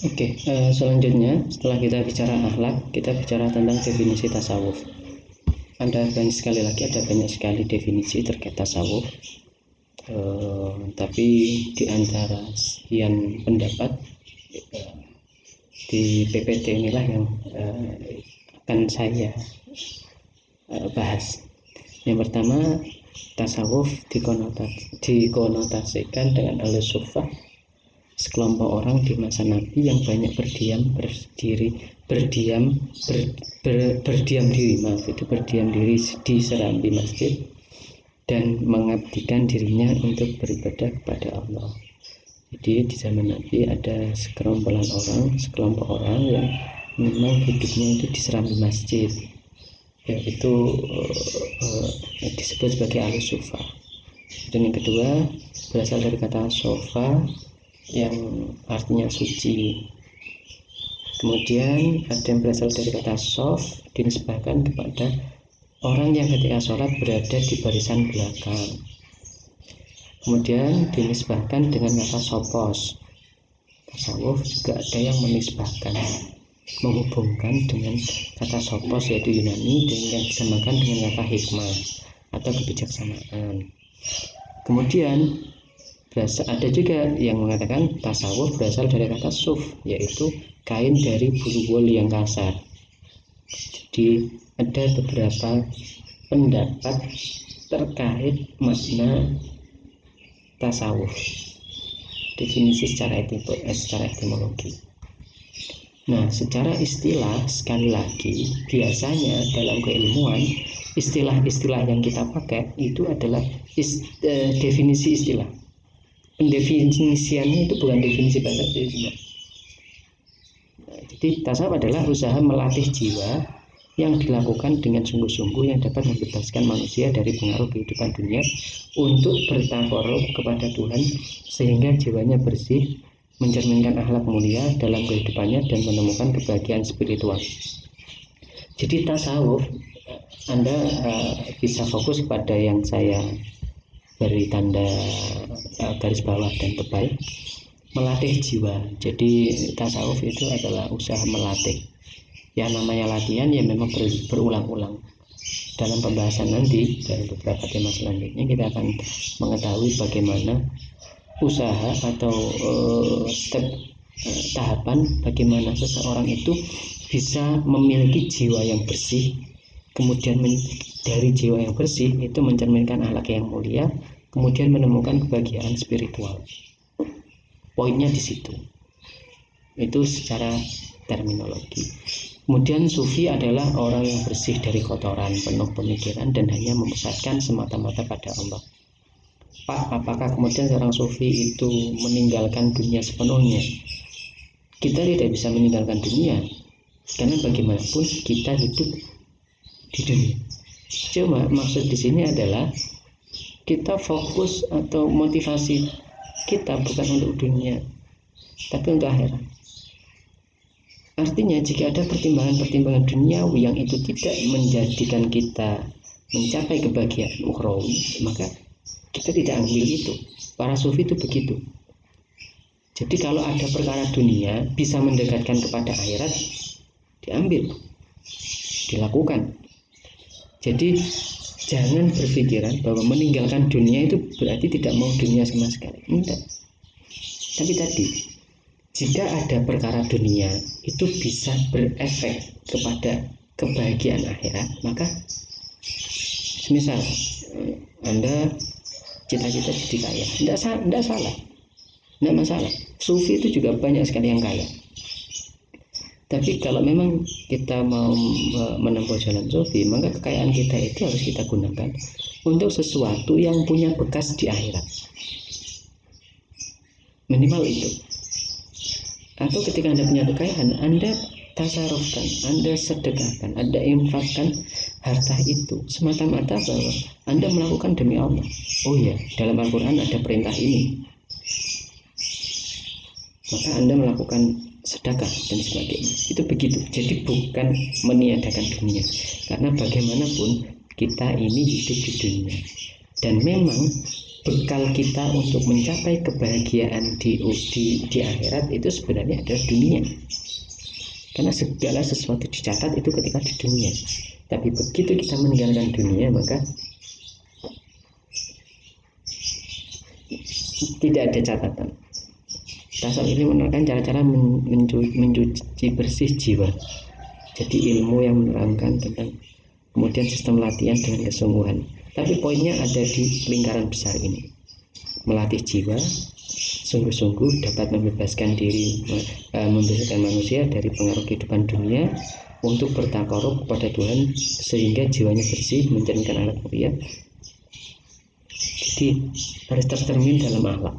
Oke, selanjutnya setelah kita bicara akhlak, kita bicara tentang definisi tasawuf. Ada banyak sekali definisi terkait tasawuf. Tapi di antara sekian pendapat di PPT inilah yang akan saya bahas. Yang pertama, tasawuf dikonotasikan dengan al-sufah, sekelompok orang di masa Nabi yang banyak berdiam diri di serambi masjid dan mengabdikan dirinya untuk beribadah kepada Allah. Jadi di zaman Nabi ada sekelompok orang yang memang hidupnya itu di serambi masjid, yaitu disebut sebagai al-sufa. Dan yang kedua berasal dari kata sofa yang artinya suci. Kemudian ada yang berasal dari kata sof, dinisbahkan kepada orang yang ketika sholat berada di barisan belakang. Kemudian dinisbahkan dengan kata sopos. Tasawuf juga ada yang menghubungkan dengan kata sopos, yaitu Yunani, dan yang disamakan dengan kata hikmah atau kebijaksanaan. Kemudian ada juga yang mengatakan tasawuf berasal dari kata suf, yaitu kain dari bulu wol yang kasar. Jadi ada beberapa pendapat terkait makna tasawuf, definisi secara etimologi. Nah, secara istilah, sekali lagi, biasanya dalam keilmuan istilah-istilah yang kita pakai itu adalah definisi istilah. Pendefinisiannya itu bukan definisi bahasa Indonesia. Jadi tasawuf adalah usaha melatih jiwa yang dilakukan dengan sungguh-sungguh yang dapat membebaskan manusia dari pengaruh kehidupan dunia untuk bertakarub kepada Tuhan sehingga jiwanya bersih, mencerminkan akhlak mulia dalam kehidupannya dan menemukan kebahagiaan spiritual. Jadi tasawuf, Anda bisa fokus pada yang saya beri tanda garis bawah dan tebal, melatih jiwa. Jadi tasawuf itu adalah usaha melatih. Ya, namanya latihan ya memang berulang-ulang. Dalam pembahasan nanti dari beberapa tema selanjutnya kita akan mengetahui bagaimana usaha atau tahapan bagaimana seseorang itu bisa memiliki jiwa yang bersih, kemudian dari jiwa yang bersih itu mencerminkan akhlak yang mulia, kemudian menemukan kebahagiaan spiritual. Poinnya di situ. Itu secara terminologi. Kemudian sufi adalah orang yang bersih dari kotoran, penuh pemikiran dan hanya memusatkan semata-mata pada Allah. Pak, apakah kemudian seorang sufi itu meninggalkan dunia sepenuhnya? Kita tidak bisa meninggalkan dunia, karena bagaimanapun kita hidup di dunia. Cuma maksud di sini adalah kita fokus atau motivasi kita bukan untuk dunia, tapi untuk akhirat. Artinya jika ada pertimbangan-pertimbangan duniawi yang itu tidak menjadikan kita mencapai kebahagiaan ukhrawi, maka kita tidak ambil itu. Para sufi itu begitu. Jadi kalau ada perkara dunia bisa mendekatkan kepada akhirat, diambil, dilakukan. Jadi jangan berpikiran bahwa meninggalkan dunia itu berarti tidak mau dunia sama sekali. Tidak. Tapi tadi, jika ada perkara dunia itu bisa berefek kepada kebahagiaan akhirat, maka misal Anda cita-cita jadi kaya, tidak salah, tidak masalah. Sufi itu juga banyak sekali yang kaya. Tapi kalau memang kita mau menempuh jalan sufi, maka kekayaan kita itu harus kita gunakan untuk sesuatu yang punya bekas di akhirat. Minimal itu. Atau ketika Anda punya kekayaan, Anda tasarufkan, Anda sedekahkan, Anda infakkan harta itu semata-mata bahwa Anda melakukan demi Allah. Oh ya, dalam Al-Quran ada perintah ini, maka Anda melakukan sedekah dan sebagainya. Itu begitu. Jadi bukan meniadakan dunia, karena bagaimanapun kita ini hidup di dunia, dan memang bekal kita untuk mencapai kebahagiaan di akhirat itu sebenarnya adalah dunia. Karena segala sesuatu dicatat itu ketika di dunia. Tapi begitu kita meninggalkan dunia, maka tidak ada catatan. Tasawuf ini menerangkan cara-cara mencuci bersih jiwa. Jadi ilmu yang menerangkan tentang kemudian sistem latihan dengan kesungguhan. Tapi poinnya ada di lingkaran besar ini. Melatih jiwa, sungguh-sungguh dapat membebaskan manusia dari pengaruh kehidupan dunia untuk bertakarub kepada Tuhan sehingga jiwanya bersih, mencerminkan akhlak mulia. Jadi harus tercermin dalam akhlak.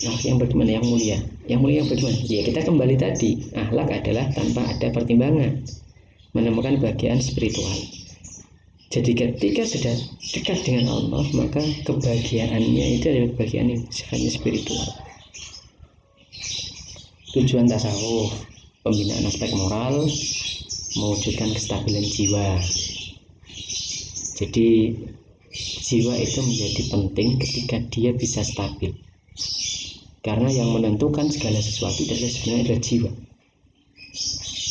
Yang bagaimana? Yang mulia. Yang mulia yang bagaimana? Ya kita kembali tadi, akhlak adalah tanpa ada pertimbangan, menemukan kebahagiaan spiritual. Jadi ketika sudah dekat dengan Allah, maka kebahagiaannya itu adalah kebahagiaan yang sifatnya spiritual. Tujuan tasawuf, pembinaan aspek moral, mewujudkan kestabilan jiwa. Jadi jiwa itu menjadi penting ketika dia bisa stabil. Karena yang menentukan segala sesuatu sebenarnya adalah jiwa.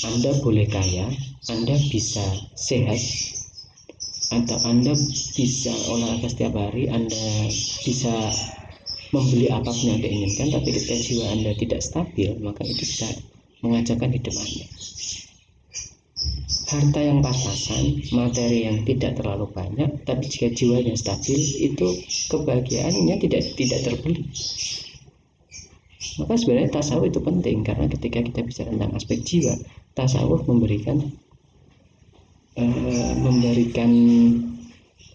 Anda boleh kaya, Anda bisa sehat, atau Anda bisa olahraga setiap hari, Anda bisa membeli apapun yang Anda inginkan, tapi ketika jiwa Anda tidak stabil, maka itu bisa mengacaukan hidup Anda. Harta yang pas-pasan, materi yang tidak terlalu banyak, tapi jika jiwanya stabil, itu kebahagiaannya tidak terbeli. Maka sebenarnya tasawuf itu penting, karena ketika kita bicara tentang aspek jiwa, tasawuf memberikan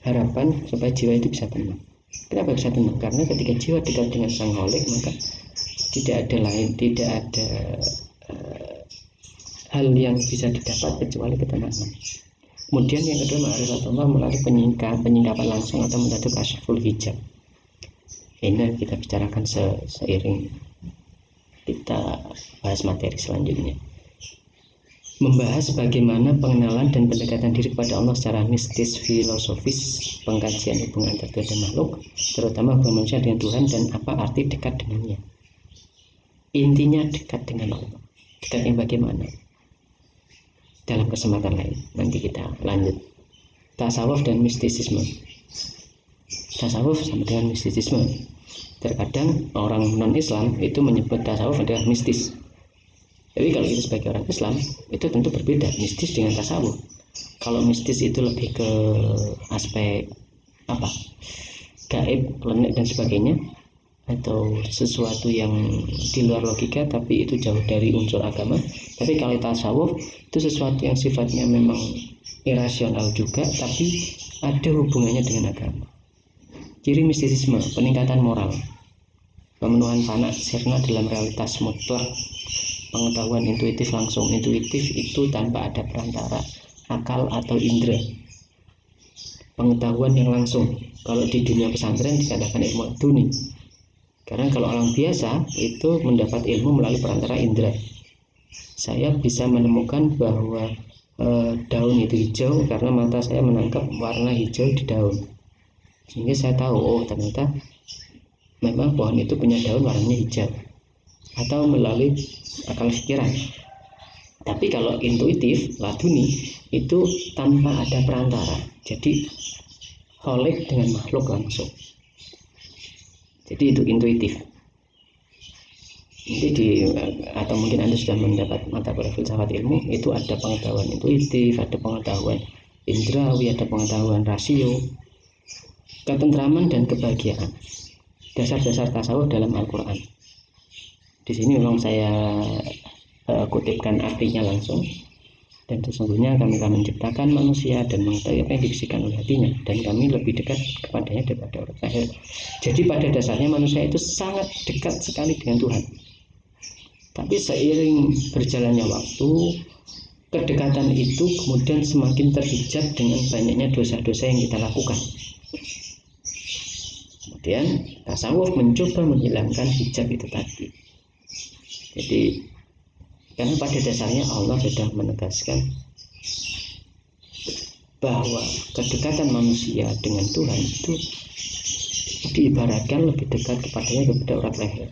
harapan supaya jiwa itu bisa tenang. Kenapa bisa tenang? Karena ketika jiwa dekat dengan sang Khalik, maka tidak ada hal yang bisa didapat kecuali ketenangan. Kemudian yang kedua, ma'rifatullah melalui penyingkapan langsung atau metode kasyful hijab. Ini kita bicarakan seiring kita bahas materi selanjutnya. Membahas bagaimana pengenalan dan pendekatan diri kepada Allah secara mistis, filosofis, pengkajian hubungan antara Tuhan dan makhluk, terutama hubungan manusia dengan Tuhan dan apa arti dekat dengannya. Intinya dekat dengan Allah. Dekatnya bagaimana? Dalam kesempatan lain nanti kita lanjut. Tasawuf dan mistisisme. Tasawuf sama dengan mistisisme. Terkadang orang non-Islam itu menyebut tasawuf adalah mistis. Tapi kalau kita sebagai orang Islam itu tentu berbeda, mistis dengan tasawuf. Kalau mistis itu lebih ke aspek gaib, klenik dan sebagainya, atau sesuatu yang di luar logika tapi itu jauh dari unsur agama. Tapi kalau tasawuf itu sesuatu yang sifatnya memang irasional juga tapi ada hubungannya dengan agama. Ciri mistisisme, peningkatan moral, pemenuhan fana sirna dalam realitas mutlak, pengetahuan intuitif langsung. Intuitif itu tanpa ada perantara akal atau indera, pengetahuan yang langsung. Kalau di dunia pesantren dikatakan ilmu laduni, karena kalau orang biasa itu mendapat ilmu melalui perantara indera. Saya bisa menemukan bahwa daun itu hijau karena mata saya menangkap warna hijau di daun, sehingga saya tahu ternyata memang pohon itu punya daun warnanya hijau, atau melalui akal pikiran. Tapi kalau intuitif, laduni, itu tanpa ada perantara, jadi Khalik dengan makhluk langsung. Jadi itu intuitif. Jadi atau mungkin Anda sudah mendapat mata kuliah filsafat ilmu, itu ada pengetahuan intuitif, ada pengetahuan indrawi, ada pengetahuan rasio, ketentraman dan kebahagiaan. Dasar-dasar tasawuf dalam Al-Quran. Di sini memang saya kutipkan artinya langsung. Dan sesungguhnya kami telah menciptakan manusia dan mengetahui apa yang dibisikkan oleh hatinya, dan kami lebih dekat kepadanya daripada orang kafir. Jadi pada dasarnya manusia itu sangat dekat sekali dengan Tuhan. Tapi seiring berjalannya waktu, kedekatan itu kemudian semakin terhijab dengan banyaknya dosa-dosa yang kita lakukan. Kemudian tasawuf mencoba menghilangkan hijab itu tadi. Jadi karena pada dasarnya Allah sudah menegaskan bahwa kedekatan manusia dengan Tuhan itu diibaratkan lebih dekat kepadanya kepada urat leher.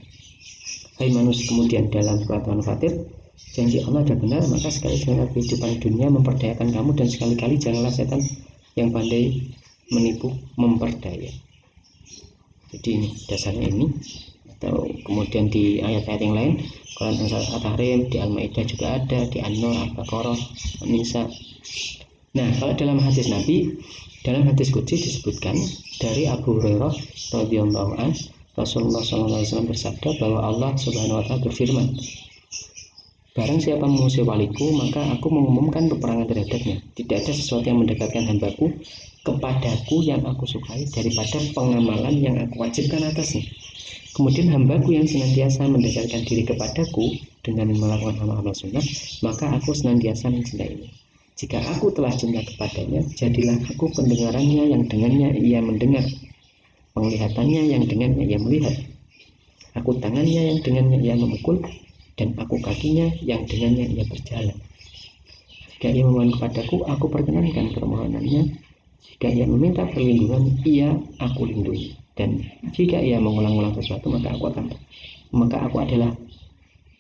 Hai manusia, kemudian dalam surat Al-Fatir, janji Allah adalah benar, maka sekali dengan kehidupan dunia memperdayakan kamu, dan sekali-kali janganlah setan yang pandai menipu memperdaya. Jadi ini dasarnya ini. Atau kemudian di ayat-ayat yang lain, Quran Al-Tahrim, di Al-Maidah juga ada, di An-Nur, Al-Baqarah, An-Nisa. Nah, kalau dalam hadis Nabi, dalam hadis qudsi disebutkan dari Abu Hurairah radhiyallahu anhu, Rasulullah SAW bersabda bahwa Allah Subhanahu wa taala berfirman, barang siapa mengusir waliku, maka aku mengumumkan peperangan terhadapnya. Tidak ada sesuatu yang mendekatkan hambaku kepadaku yang aku sukai daripada pengamalan yang aku wajibkan atasnya. Kemudian hambaku yang senantiasa mendekatkan diri kepadaku dengan melakukan amal-amal sunnah, maka aku senantiasa mencintainya. Jika aku telah cinta kepadanya, jadilah aku pendengarannya yang dengannya ia mendengar, penglihatannya yang dengannya ia melihat, aku tangannya yang dengannya ia memukul, dan aku kakinya yang dengannya ia berjalan. Jika ia memohon kepadaku, aku perkenankan permohonannya. Jika ia meminta perlindungan, aku lindungi. Dan jika ia mengulang-ulang sesuatu, maka aku adalah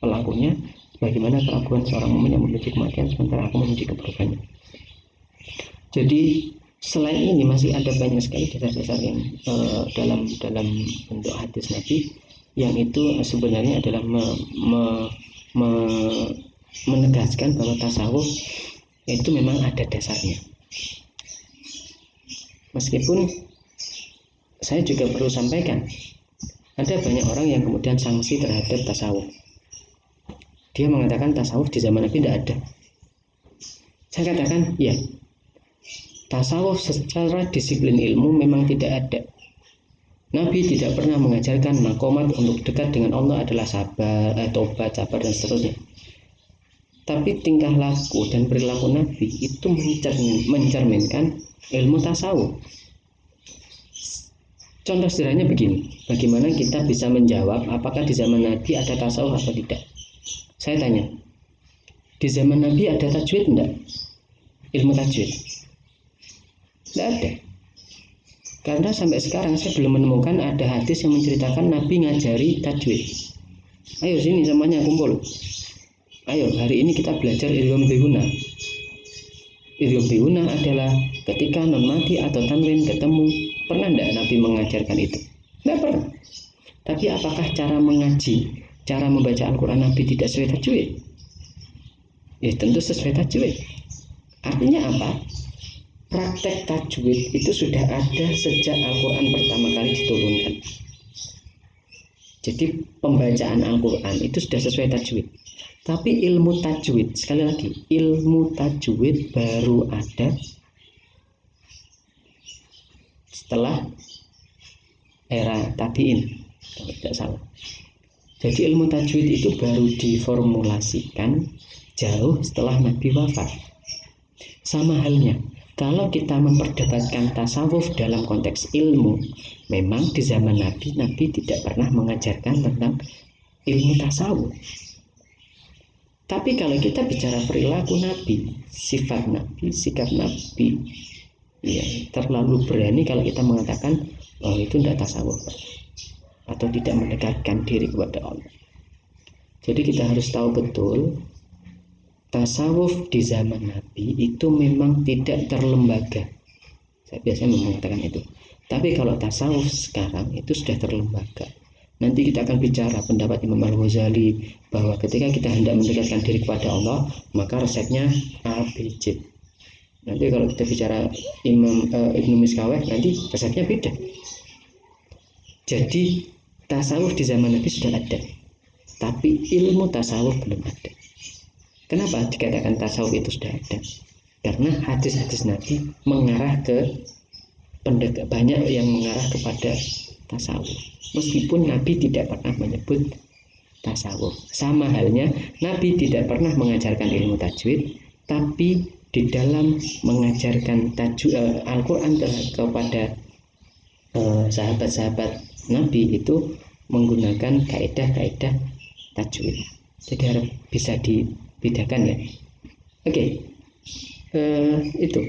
pelakunya, bagaimana keraguan seorang mukmin yang menuju kematian sementara aku menuju keburukannya. Jadi selain ini masih ada banyak sekali dasar-dasar yang dalam bentuk hadis Nabi yang itu sebenarnya adalah menegaskan bahwa tasawuf itu memang ada dasarnya. Meskipun saya juga perlu sampaikan, ada banyak orang yang kemudian sanksi terhadap tasawuf. Dia mengatakan tasawuf di zaman Nabi tidak ada. Saya katakan, ya, tasawuf secara disiplin ilmu memang tidak ada. Nabi tidak pernah mengajarkan makomat untuk dekat dengan Allah adalah sabar, tobat, sabar, dan seterusnya. Tapi tingkah laku dan perilaku Nabi itu mencerminkan ilmu tasawuf. Contoh sederhananya begini, bagaimana kita bisa menjawab apakah di zaman Nabi ada tasawuf atau tidak? Saya tanya, di zaman Nabi ada tajwid enggak? Ilmu tajwid? Tidak ada. Karena sampai sekarang saya belum menemukan ada hadis yang menceritakan Nabi ngajari tajwid. Ayo sini semuanya kumpul. Ayo hari ini kita belajar idgham bihuna. Idgham bihuna adalah ketika non mati atau tanwin ketemu. Pernah tidak Nabi mengajarkan itu? Tidak pernah. Tapi apakah cara mengaji, cara membaca Al-Quran Nabi tidak sesuai tajwid? Ya tentu sesuai tajwid. Artinya apa? Praktek tajwid itu sudah ada sejak Al-Quran pertama kali diturunkan. Jadi pembacaan Al-Quran itu sudah sesuai tajwid. Tapi ilmu tajwid, sekali lagi, ilmu tajwid baru ada setelah era tabi'in, kalau tidak salah. Jadi ilmu tajwid itu baru diformulasikan jauh setelah Nabi wafat. Sama halnya, kalau kita memperdebatkan tasawuf dalam konteks ilmu, memang di zaman Nabi tidak pernah mengajarkan tentang ilmu tasawuf. Tapi kalau kita bicara perilaku Nabi, sifat Nabi, sikap Nabi, ya terlalu berani kalau kita mengatakan bahwa itu tidak tasawuf atau tidak mendekatkan diri kepada Allah. Jadi kita harus tahu betul tasawuf di zaman Nabi itu memang tidak terlembaga. Saya biasanya mengatakan itu. Tapi kalau tasawuf sekarang itu sudah terlembaga. Nanti kita akan bicara pendapat Imam Al-Ghazali bahwa ketika kita hendak mendekatkan diri kepada Allah, maka resepnya A, B, C. Nanti kalau kita bicara Imam Ibnu Miskaweh, nanti resepnya beda. Jadi tasawuf di zaman Nabi sudah ada, tapi ilmu tasawuf belum ada. Kenapa dikatakan tasawuf itu sudah ada? Karena hadis-hadis Nabi mengarah ke banyak yang mengarah kepada tasawuf. Meskipun Nabi tidak pernah menyebut tasawuf. Sama halnya Nabi tidak pernah mengajarkan ilmu tajwid, tapi di dalam mengajarkan Al-Quran kepada sahabat-sahabat Nabi itu menggunakan kaidah-kaidah tajwid. Jadi harus bisa dibedakan ya. Oke, itu.